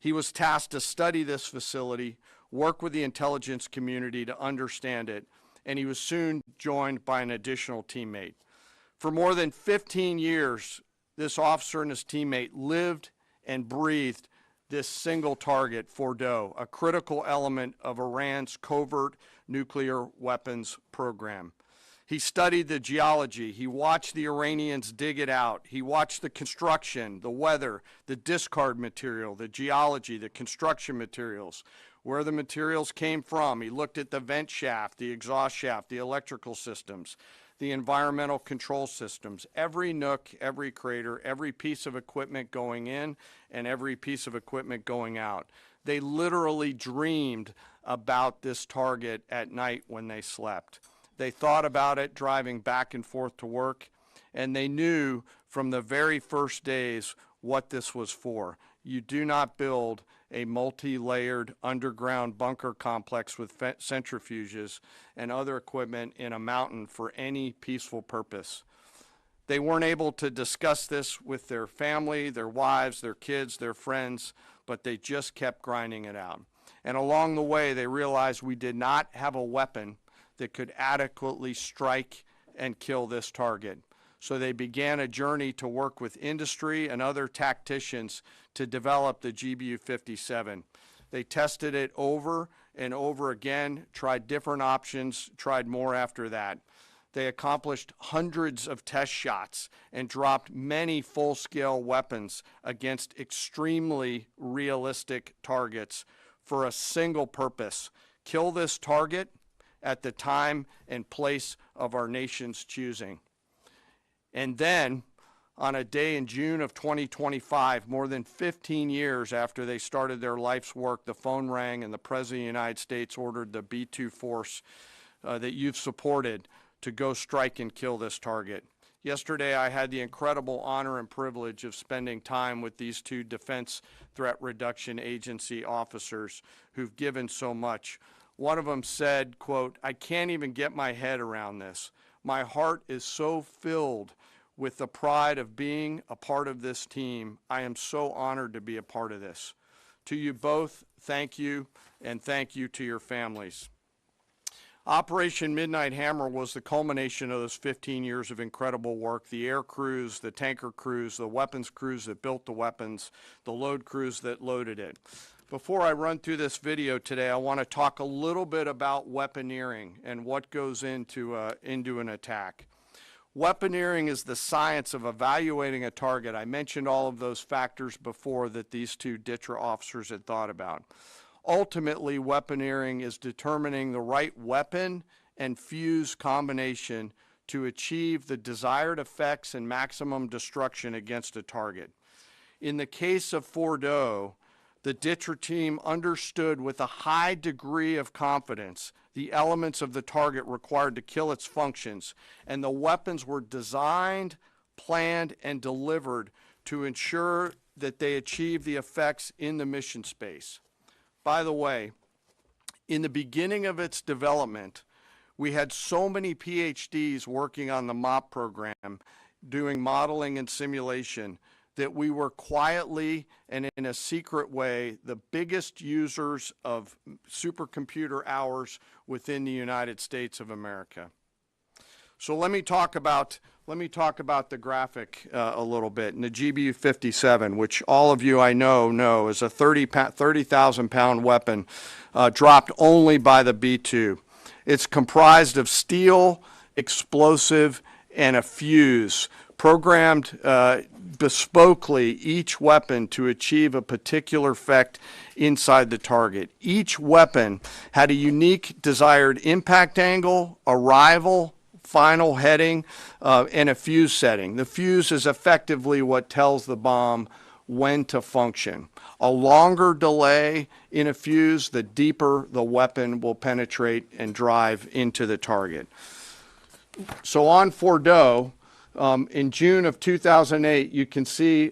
He was tasked to study this facility, work with the intelligence community to understand it, and he was soon joined by an additional teammate. For more than 15 years, this officer and his teammate lived and breathed this single target, Fordo, a critical element of Iran's covert nuclear weapons program. He studied the geology. He watched the Iranians dig it out. He watched the construction, the weather, the discard material, the geology, the construction materials, where the materials came from. He looked at the vent shaft, the exhaust shaft, the electrical systems, the environmental control systems, every nook, every crater, every piece of equipment going in and every piece of equipment going out. They literally dreamed about this target at night when they slept. They thought about it driving back and forth to work, and they knew from the very first days what this was for. You do not build a multi-layered underground bunker complex with centrifuges and other equipment in a mountain for any peaceful purpose. They weren't able to discuss this with their family, their wives, their kids, their friends, but they just kept grinding it out. And along the way, they realized we did not have a weapon that could adequately strike and kill this target. So they began a journey to work with industry and other tacticians to develop the GBU-57. They tested it over and over again, tried different options, tried more after that. They accomplished hundreds of test shots and dropped many full-scale weapons against extremely realistic targets for a single purpose: kill this target at the time and place of our nation's choosing. And then, on a day in June of 2025, more than 15 years after they started their life's work, the phone rang and the President of the United States ordered the B-2 force that you've supported to go strike and kill this target. Yesterday, I had the incredible honor and privilege of spending time with these two Defense Threat Reduction Agency officers who've given so much. One of them said, quote, "I can't even get my head around this. My heart is so filled with the pride of being a part of this team. I am so honored to be a part of this." To you both, thank you, and thank you to your families. Operation Midnight Hammer was the culmination of those 15 years of incredible work. The air crews, the tanker crews, the weapons crews that built the weapons, the load crews that loaded it. Before I run through this video today, I want to talk a little bit about weaponeering and what goes into an attack. Weaponeering is the science of evaluating a target. I mentioned all of those factors before that these two DTRA officers had thought about. Ultimately, weaponeering is determining the right weapon and fuse combination to achieve the desired effects and maximum destruction against a target. In the case of Fordo, the DTRA team understood with a high degree of confidence the elements of the target required to kill its functions, and the weapons were designed, planned, and delivered to ensure that they achieve the effects in the mission space. By the way, in the beginning of its development, we had so many PhDs working on the MOP program, doing modeling and simulation, that we were quietly and in a secret way the biggest users of supercomputer hours within the United States of America. So let me talk about the graphic a little bit. And the GBU-57, which all of you I know is a 30,000-pound weapon dropped only by the B-2. It's comprised of steel, explosive, and a fuse, programmed bespokely each weapon to achieve a particular effect inside the target. Each weapon had a unique desired impact angle, arrival, final heading, and a fuse setting. The fuse is effectively what tells the bomb when to function. A longer delay in a fuse, the deeper the weapon will penetrate and drive into the target. So on Fordo, in June of 2008, you can see